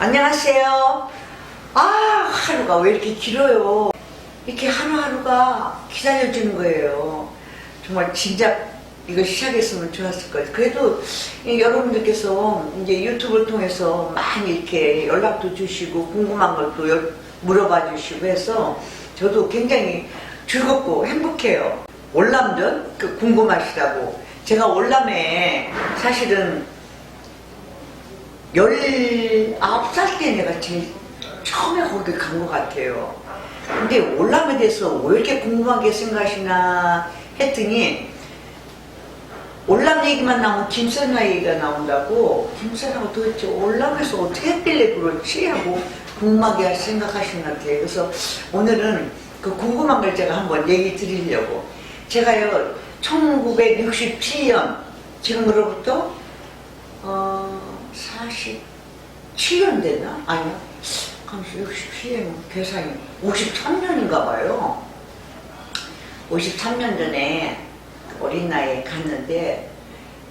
안녕하세요. 하루가 왜 이렇게 길어요? 이렇게 하루하루가 기다려지는 거예요. 정말 진작 이거 시작했으면 좋았을 거예요. 그래도 여러분들께서 이제 유튜브를 통해서 많이 이렇게 연락도 주시고 궁금한 것도 물어봐 주시고 해서 저도 굉장히 즐겁고 행복해요. 월남전 궁금하시다고. 제가 월남에 사실은 19살 때 내가 제일 처음에 거기 간 것 같아요. 근데 월남에 대해서 왜 이렇게 궁금하게 생각하시나 했더니 월남 얘기만 나오면 김선아 얘기가 나온다고. 김선아가 도대체 월남에서 어떻게 했길래 그렇지 하고 궁금하게 생각하시는 것 같아요. 그래서 오늘은 그 궁금한 걸 제가 한번 얘기 드리려고. 제가요 1967년 지금으로부터 47년 됐나? 아니요. 67년 계산이 53년인가 봐요. 53년 전에 어린 나이에 갔는데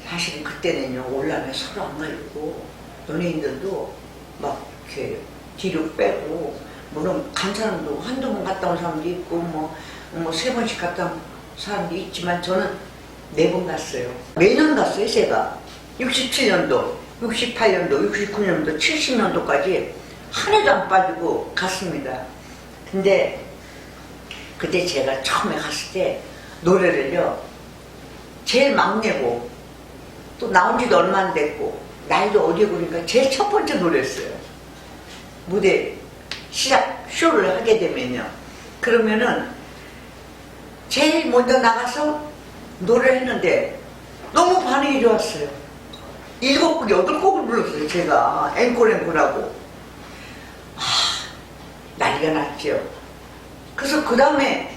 사실은 그때는요 월남에 서로 안 가리고 연예인들도 막 이렇게 뒤로 빼고, 물론 간 사람도 한두 번 갔다 온 사람도 있고 뭐 3번씩 갔다 온 사람도 있지만 저는 4번 갔어요. 매년 갔어요. 제가 67년도, 68년도, 69년도, 70년도까지 한 해도 안 빠지고 갔습니다. 근데 그때 제가 처음에 갔을 때 노래를요 제일 막내고 또 나온 지도 얼마 안 됐고 나이도 어리고 그러니까 제일 첫 번째 노래였어요. 무대 시작 쇼를 하게 되면요, 그러면은 제일 먼저 나가서 노래를 했는데 너무 반응이 좋았어요. 7곡, 8곡을 불렀어요. 제가 앵콜하고 난리가 났죠. 그래서 그 다음에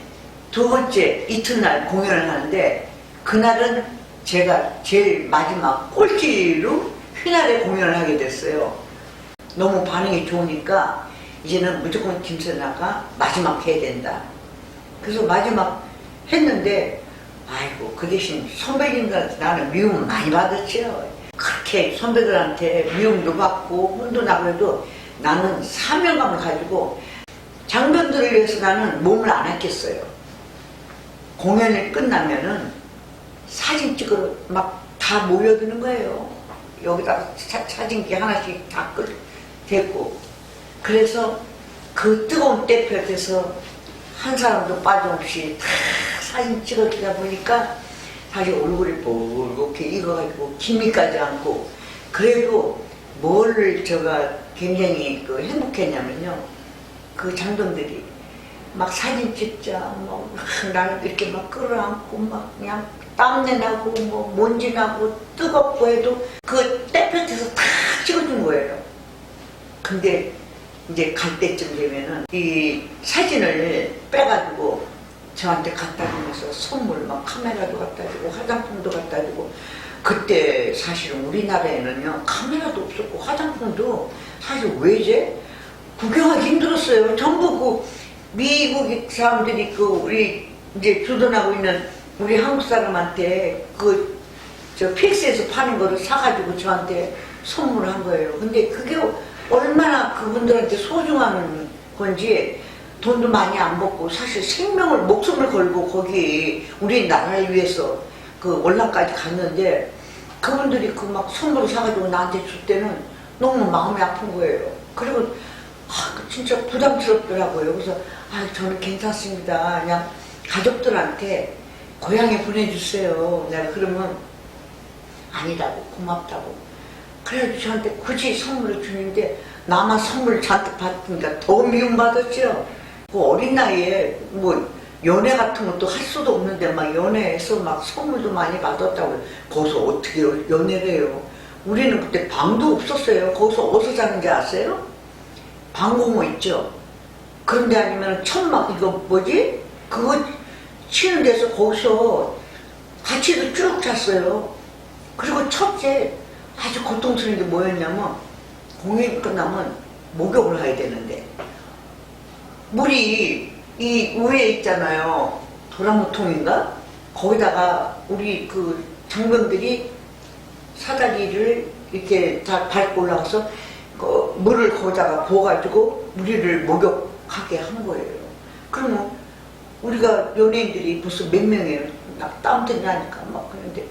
두 번째 이튿날 공연을 하는데 그날은 제가 제일 마지막 꼴찌로 휘날에 공연을 하게 됐어요. 너무 반응이 좋으니까 이제는 무조건 김선아가 마지막 해야 된다. 그래서 마지막 했는데 아이고 그 대신 선배님들한테 나는 미움을 많이 받았죠. 그렇게 선배들한테 미움도 받고 혼도 나고 해도 나는 사명감을 가지고 장병들을 위해서 나는 몸을 안 아꼈어요. 공연이 끝나면은 사진 찍으러 막 다 모여드는 거예요. 여기다가 사진기 하나씩 다 됐고, 그래서 그 뜨거운 때볕에서 한 사람도 빠짐없이 다 사진 찍어주다 보니까 사실 얼굴이 이렇게 익어가지고 기미까지 않고, 그래도 뭘 제가 굉장히 행복했냐면요, 그 장병들이 막 사진 찍자, 나를 이렇게 막 끌어안고 막 그냥 땀내 나고 먼지 나고 뜨겁고 해도 그 때볕에서 다 찍어준 거예요. 근데 이제 갈 때쯤 되면은 이 사진을 빼가지고 저한테 갖다 주면서 선물 막 카메라도 갖다 주고 화장품도 갖다 주고. 그때 사실은 우리나라에는요 카메라도 없었고 화장품도 사실 왜제 구경하기 힘들었어요. 전부 미국 사람들이 우리 이제 주둔하고 있는 우리 한국 사람한테 저 픽스에서 파는 거를 사가지고 저한테 선물한 거예요. 근데 그게 얼마나 그분들한테 소중한 건지 돈도 많이 안 받고 사실 목숨을 걸고 거기 우리나라를 위해서 월남까지 갔는데 그분들이 막 선물을 사가지고 나한테 줄 때는 너무 마음이 아픈 거예요. 그리고 진짜 부담스럽더라고요. 그래서 저는 괜찮습니다. 그냥 가족들한테 고향에 보내주세요. 내가 그러면 아니라고, 고맙다고. 그래가지고 저한테 굳이 선물을 주는데 나만 선물을 잔뜩 받으니까 더 미움받았죠. 어린 나이에 연애 같은 것도 할 수도 없는데 막 연애해서 막 선물도 많이 받았다고. 거기서 어떻게 연애를 해요? 우리는 그때 방도 없었어요. 거기서 어디서 자는지 아세요? 방공호 있죠. 그런데 아니면 천막 그거 치는 데서 거기서 같이도 쭉 잤어요. 그리고 첫째 아주 고통스러운 게 뭐였냐면 공연이 끝나면 목욕을 해야 되는데 물이 이 위에 있잖아요. 도라무통인가? 거기다가 우리 장병들이 사다리를 이렇게 다 밟고 올라가서 물을 거기다가 부어가지고 우리를 목욕하게 한 거예요. 그러면 우리가 연예인들이 벌써 몇 명이에요. 땀 들나니까 막 그런데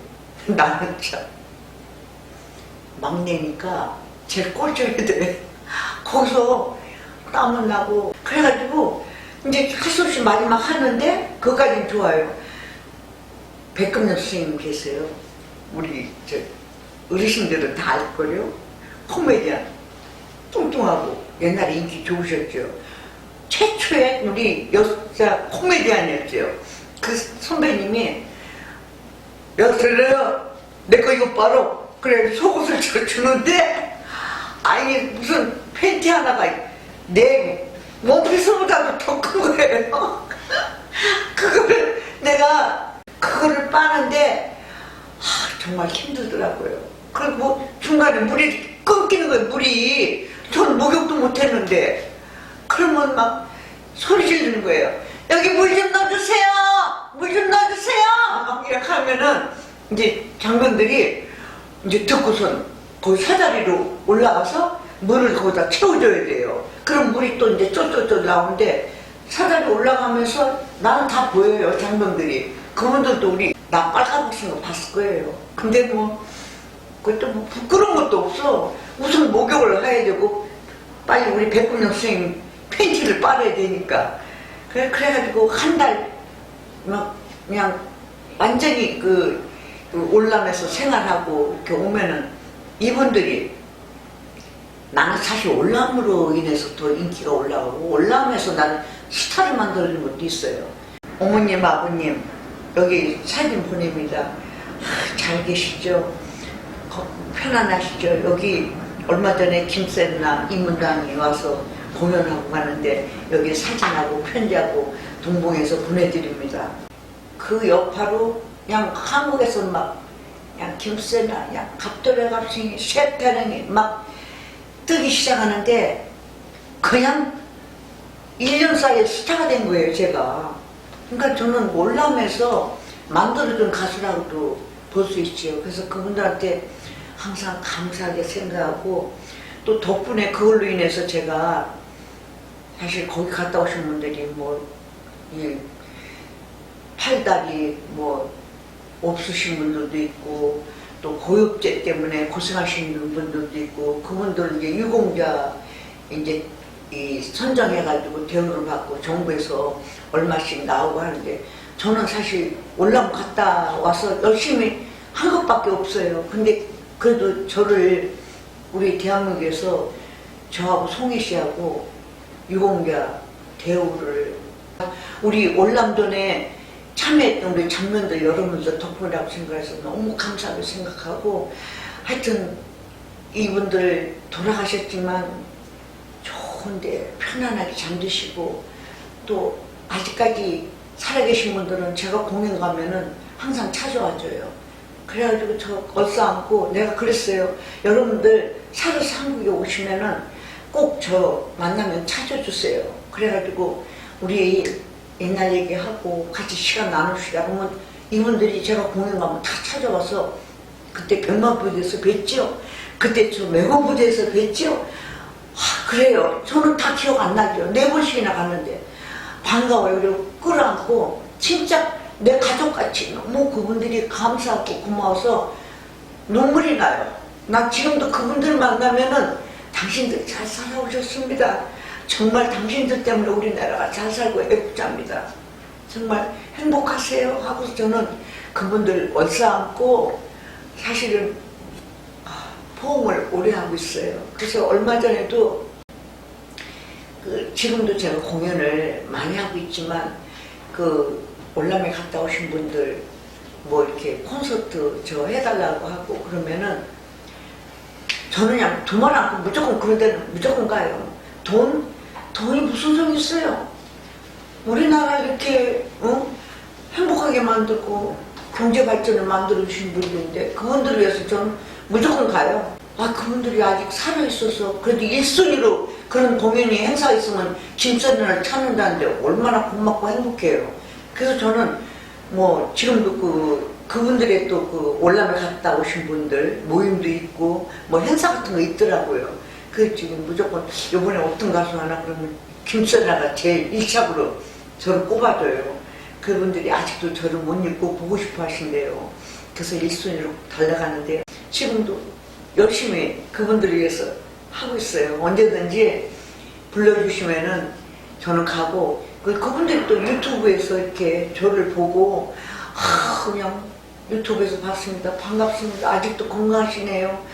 나는 참 막내니까 제일 꼴찌해야 돼. 거기서 땀은 나고 그래가지고 이제 할 수 없이 마지막 하는데 그것까지는 좋아요. 백금년 선생님 계세요. 우리 저 어르신들은 다 알걸요. 코미디언 뚱뚱하고 옛날에 인기 좋으셨죠. 최초의 우리 여자 코미디언이었죠. 그 선배님이 여보세요 내거 이거 봐라 그래 속옷을 주는데 아니 무슨 팬티 하나가 내 몸피서보다도 더 큰 거예요. 그거를 내가 그거를 빠는데 정말 힘들더라고요. 그리고 중간에 물이 끊기는 거예요. 물이 전 목욕도 못했는데 그러면 막 소리 지르는 거예요. 여기 물 좀 넣어주세요. 물 좀 넣어주세요. 막 이렇게 하면은 이제 장병들이 이제 듣고선 거기 사다리로 올라가서 물을 거기다 채워줘야 돼요. 그럼 물이 또 이제 쫄쫄쫄 나오는데 사다리 올라가면서 나는 다 보여요. 장병들이. 그분들도 우리 나 빨간옷 쓴 거 봤을 거예요. 근데 뭐 그것도 뭐 부끄러운 것도 없어. 우선 목욕을 해야 되고 빨리 우리 백군영 선생님 팬티를 빨아야 되니까 그래가지고 한 달 막 그냥 완전히 그 올람에서 생활하고 이렇게 오면은 이분들이 나는 사실 올람으로 인해서 더 인기가 올라오고 올람에서 나는 스타를 만드는 것도 있어요. 어머님 아버님 여기 사진 보냅니다. 잘 계시죠? 편안하시죠? 여기 얼마 전에 김센나 이문당이 와서 공연하고 가는데 여기 사진하고 편지하고 동봉해서 보내드립니다. 그 여파로 그냥 한국에서 막 그냥 김센나, 그냥 갑돌의 갑승이 쇠타령이 막 뜨기 시작하는데 그냥 1년 사이에 스타가 된 거예요, 제가. 그러니까 저는 올람에서 만들어준 가수라고도 볼 수 있지요. 그래서 그분들한테 항상 감사하게 생각하고 또 덕분에 그걸로 인해서 제가 사실 거기 갔다 오신 분들이 뭐 이 팔다리 뭐 없으신 분들도 있고 또 고육제 때문에 고생하시는 분들도 있고 그분들 이제 유공자 이제 이 선정해가지고 대우를 받고 정부에서 얼마씩 나오고 하는데 저는 사실 올람 갔다 와서 열심히 한 것밖에 없어요. 근데 그래도 저를 우리 대한민국에서 저하고 송혜 씨하고 유공자 대우를 우리 올람전에 참여했던 우리 장면들 여러분들 덕분이라고 생각해서 너무 감사하게 생각하고 하여튼 이분들 돌아가셨지만 좋은데 편안하게 잠드시고 또 아직까지 살아계신 분들은 제가 공연 가면은 항상 찾아와줘요. 그래가지고 저 얼싸안고 내가 그랬어요. 여러분들 살아서 한국에 오시면은 꼭 저 만나면 찾아주세요. 그래가지고 우리 옛날 얘기하고 같이 시간 나눕시다. 그러면 이분들이 제가 공연 가면 다 찾아와서 그때 백만부대에서 뵀죠. 그때 저 매건부대에서 뵀죠. 그래요. 저는 다 기억 안 나죠. 4번씩이나 갔는데 반가워요. 그리고 끌어안고 진짜 내 가족같이 너무 그분들이 감사하고 고마워서 눈물이 나요. 나 지금도 그분들 만나면은 당신들 잘 살아오셨습니다. 정말 당신들 때문에 우리나라가 잘 살고 애국자입니다. 정말 행복하세요 하고서 저는 그분들 얼싸안고 사실은 포옹을 오래 하고 있어요. 그래서 얼마 전에도 지금도 제가 공연을 많이 하고 있지만 올람에 갔다 오신 분들 뭐 이렇게 콘서트 저 해달라고 하고 그러면은 저는 그냥 돈만 않고 무조건 그런 데는 무조건 가요. 돈이 무슨 소용이 있어요. 우리나라 이렇게 행복하게 만들고 경제 발전을 만들어 주신 분들인데 그분들을 위해서 저는 무조건 가요. 그분들이 아직 살아있어서 그래도 1순위로 그런 공연이 행사 있으면 김선현을 찾는다는데 얼마나 고맙고 행복해요. 그래서 저는 뭐 지금도 그분들의 또 올람에 갔다 오신 분들 모임도 있고 뭐 행사 같은 거 있더라고요. 그 지금 무조건 요번에 어떤 가수 하나 그러면 김선아가 제일 1차로 저를 꼽아줘요. 그분들이 아직도 저를 못 잊고 보고 싶어 하신대요. 그래서 1순위로 달려가는데 지금도 열심히 그분들을 위해서 하고 있어요. 언제든지 불러주시면은 저는 가고, 그분들이 또 유튜브에서 이렇게 저를 보고 그냥 유튜브에서 봤습니다. 반갑습니다. 아직도 건강하시네요.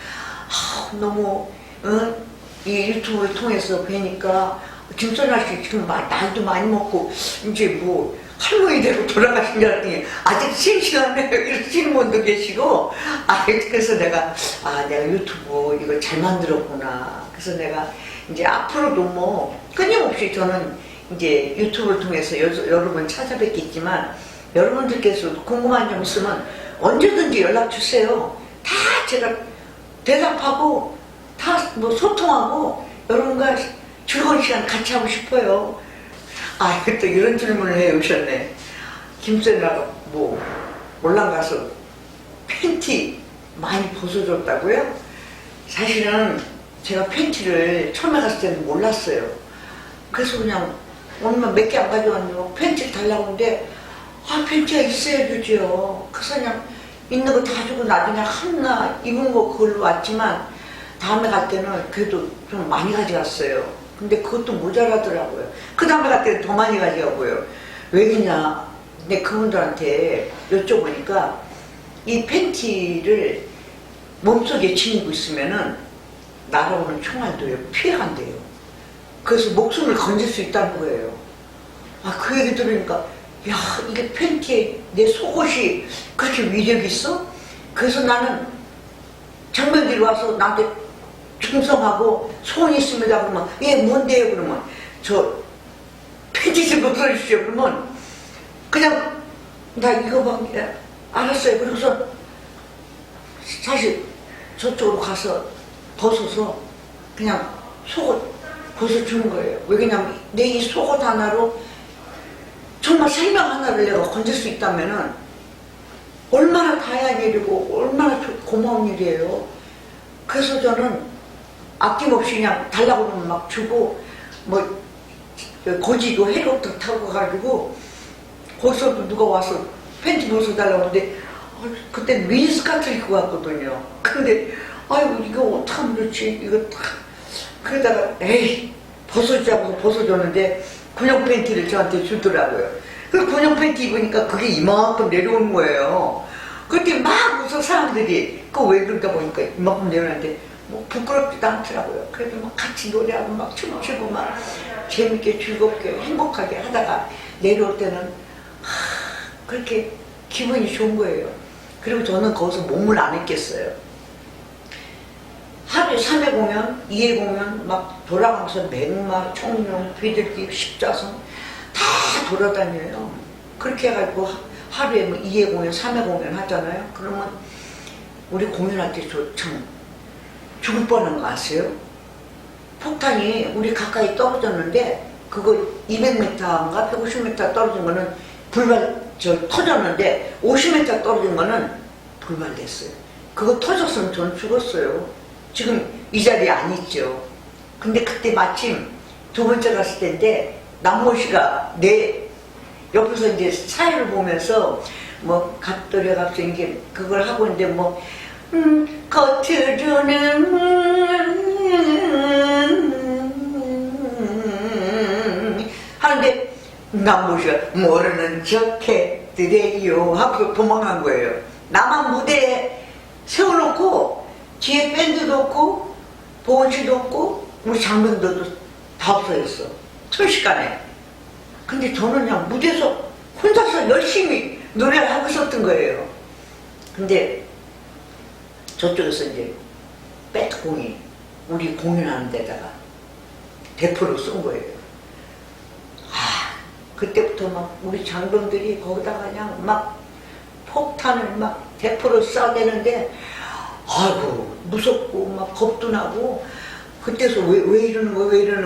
너무 이 유튜브를 통해서 뵈니까 김선아 씨 지금 나이도 많이 먹고 이제 뭐 할머니 되고 돌아가신 줄 알았더니 아직 싱싱하네요. 이러시는 분도 계시고, 그래서 내가 유튜브 이거 잘 만들었구나. 그래서 내가 이제 앞으로도 뭐 끊임없이 저는 이제 유튜브를 통해서 여러분 찾아뵙겠지만, 여러분들께서도 궁금한 점 있으면 언제든지 연락 주세요. 다 제가 대답하고 다 뭐 소통하고 여러분과 즐거운 시간 같이 하고 싶어요. 또 이런 질문을 해오셨네. 김선아가 뭐 올라가서 팬티 많이 벗어줬다고요? 사실은 제가 팬티를 처음에 갔을 때는 몰랐어요. 그래서 그냥 얼마 몇 개 안 가져왔는데 팬티 달라고 하는데 팬티가 있어야 되죠. 그래서 그냥 있는 거 다 주고 나중에 하나 입은 거 그걸로 왔지만, 다음에 갈 때는 그래도 좀 많이 가져갔어요. 근데 그것도 모자라더라고요. 그 다음에 갈 때는 더 많이 가져가고요. 왜냐, 근데 그분들한테 여쭤보니까 이 팬티를 몸속에 지니고 있으면은 날아오는 총알도요 피해간대요. 그래서 목숨을 건질 수 있다는 거예요. 그 얘기 들으니까 이게 팬티에 내 속옷이 그렇게 위력이 있어? 그래서 나는 장병들이 와서 나한테 충성하고 소원이 있습니다 그러면 뭔데요? 그러면 저 팬티 좀 벗어주십시오. 그러면 그냥 나 이거밖에 알았어요. 그래서 사실 저쪽으로 가서 벗어서 그냥 속옷 벗어주는 거예요. 왜냐면 내 이 속옷 하나로 정말 생명 하나를 내가 건질 수 있다면은 얼마나 다양한 일이고 얼마나 고마운 일이에요. 그래서 저는 아낌없이 그냥 달라고 그러면 막 주고, 뭐 고지도 헬리콥터 타고 가가지고 거기서도 누가 와서 팬티 벗어달라고 하는데 그때 미니스커트 입고 왔거든요. 근데 이거 어떡하면 그렇지, 이거 딱 그러다가 벗어주자고 벗어줬는데 군용 팬티를 저한테 주더라고요. 그 군용 팬티 입으니까 그게 이만큼 내려오는 거예요. 그때 막 웃어 사람들이. 왜 그런가 보니까 이만큼 내려오는데 뭐 부끄럽지도 않더라고요. 그래도 막 같이 노래하고 막 춤추고 막 재밌게 즐겁게 행복하게 하다가 내려올 때는 그렇게 기분이 좋은 거예요. 그리고 저는 거기서 몸을 안 했겠어요. 하루에 3회 공연, 2회 공연 막 돌아가면서 맹마, 청룡, 비둘기, 십자선 다 돌아다녀요. 그렇게 해가지고 하루에 뭐 2회 공연, 3회 공연 하잖아요. 그러면 우리 공연할 때 참 죽을 뻔한 거 아세요? 폭탄이 우리 가까이 떨어졌는데 그거 200m인가 150m 떨어진 거는 터졌는데 50m 떨어진 거는 불발됐어요. 그거 터졌으면 전 죽었어요. 지금 이 자리에 안 있죠. 근데 그때 마침 두 번째 갔을 때인데 남모 씨가 내 옆에서 이제 사회를 보면서 뭐 갑돌이 갑자기 이게 그걸 하고 있는데 뭐 겉으로는 하는데 남모 씨가 모르는 척해드래요 하고 도망간 거예요. 나만 무대에 세워놓고 뒤에 밴드도 없고 보건실도 없고 우리 장병들도 다 없어졌어. 순식간에. 근데 저는 그냥 무대에서 혼자서 열심히 노래를 하고 있었던 거예요. 근데 저쪽에서 이제 배트공이 우리 공연하는 데다가 대포를 쏜 거예요. 그때부터 막 우리 장병들이 거기다가 그냥 막 폭탄을 막 대포를 쏴대는데 무섭고 막 겁도 나고. 그때서 왜 이러는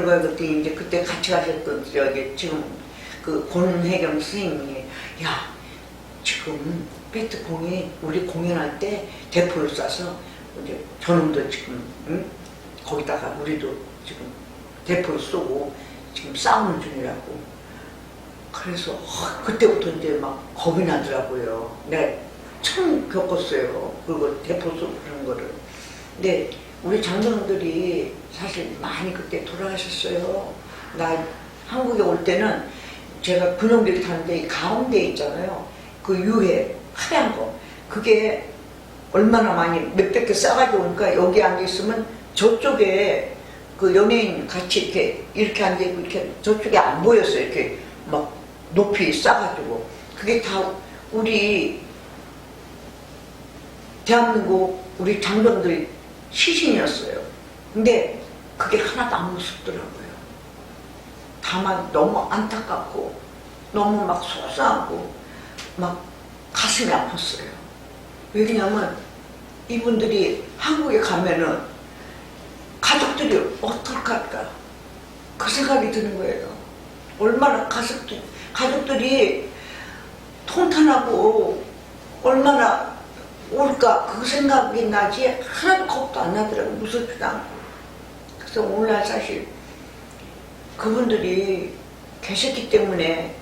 거야 그때 이제 그때 같이 가셨던 지금 그 권혜경 선생님이 지금 배트공이 우리 공연할 때 대포를 쏴서 이제 저놈도 지금 거기다가 우리도 지금 대포를 쏘고 지금 싸우는 중이라고. 그래서 그때부터 이제 막 겁이 나더라고요. 내가 처음 겪었어요. 그리고 대포 쏘고 그런 거를. 근데 우리 장병들이 사실 많이 그때 돌아가셨어요. 나 한국에 올 때는 제가 군용기를 타는데 이 가운데 있잖아요. 그 유해 하얀 거. 그게 얼마나 많이 몇백 개 싸가지고 오니까 여기 앉아있으면 저쪽에 그 연예인 같이 이렇게 앉아있고 이렇게 저쪽에 안 보였어요. 이렇게 막 높이 싸가지고. 그게 다 우리 대한민국 우리 장병들 시신이었어요. 근데 그게 하나도 안 무섭더라고요. 다만 너무 안타깝고 너무 막 속상하고 막 가슴이 아팠어요. 왜냐면 이분들이 한국에 가면은 가족들이 어떡할까 그 생각이 드는 거예요. 얼마나 가족들이 통탄하고 얼마나 올까 그 생각이 나지 하나도 겁도 안 나더라고요. 무섭지도 않고. 그래서 오늘날 사실 그분들이 계셨기 때문에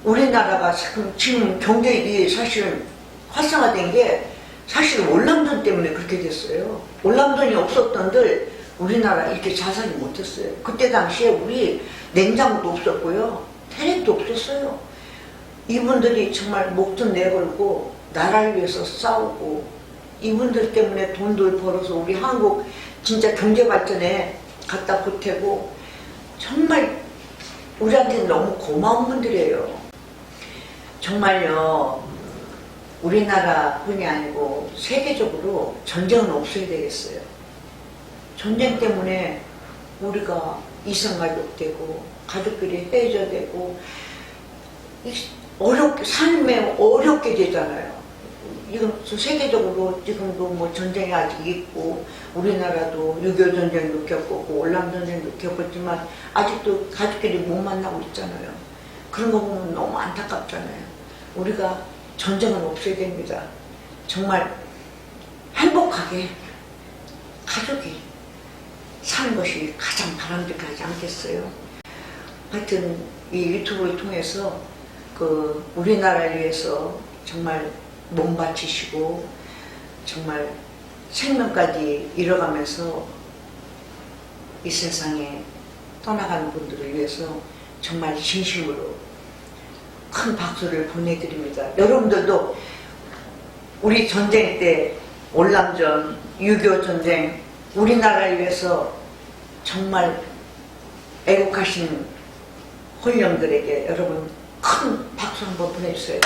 우리나라가 지금 경제력이 사실은 활성화된 게 사실 월남전 때문에 그렇게 됐어요. 월남전이 없었던들 우리나라 이렇게 자살이 못했어요. 그때 당시에 우리 냉장고도 없었고요. 태력도 없었어요. 이분들이 정말 목돈 내걸고 나라를 위해서 싸우고 이분들 때문에 돈들 벌어서 우리 한국 진짜 경제 발전에 갖다 보태고 정말 우리한테는 너무 고마운 분들이에요. 정말요. 우리나라뿐이 아니고 세계적으로 전쟁은 없어야 되겠어요. 전쟁 때문에 우리가 이성가족 되고 가족들이 헤어져 되고 어렵게 삶에 어렵게 되잖아요. 지금 세계적으로 지금도 뭐 전쟁이 아직 있고 우리나라도 6.25 전쟁도 겪었고 월남 전쟁도 겪었지만 아직도 가족끼리 못 만나고 있잖아요. 그런 거 보면 너무 안타깝잖아요. 우리가 전쟁은 없어야 됩니다. 정말 행복하게 가족이 사는 것이 가장 바람직하지 않겠어요? 하여튼 이 유튜브를 통해서 그 우리나라를 위해서 정말 몸 바치시고 정말 생명까지 잃어가면서 이 세상에 떠나가는 분들을 위해서 정말 진심으로 큰 박수를 보내드립니다. 여러분들도 우리 전쟁 때 월남전, 6.25 전쟁 우리나라를 위해서 정말 애국하신 혼령들에게 여러분 큰 박수 한번 보내주세요.